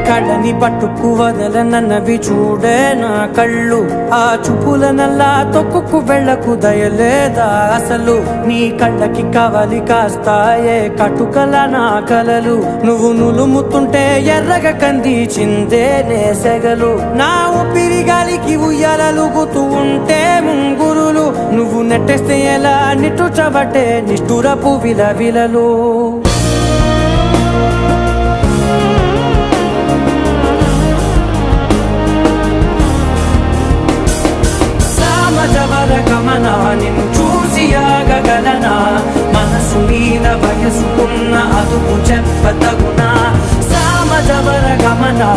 కళ్ళని పట్టుకు వదలనన్నవి చూడే నా కళ్ళు, ఆ చూపుల నల్లా తొక్కుకు వెళ్ళకు దయలేదా అసలు? నీ కళ్ళకి కవలి కాస్తాయే కటుకల నా కలలు, నువ్వు నులుముతుంటే ఎర్రగా కంది చిందే నేసెగలు. నా ఊపిరి గాలికి ఉయ్యాలలుగుతూ ఉంటే ముంగురులు, నువ్వు నెట్టేస్తే ఎలా నిట్టుచబట్టే నిష్ఠురపు విలవిలలు. గమనా నిన్ను చూసి ఆగగలనా? మనసు మీద వయసుకున్న అదుపు చెప్పతగునా? సామజవర గమనా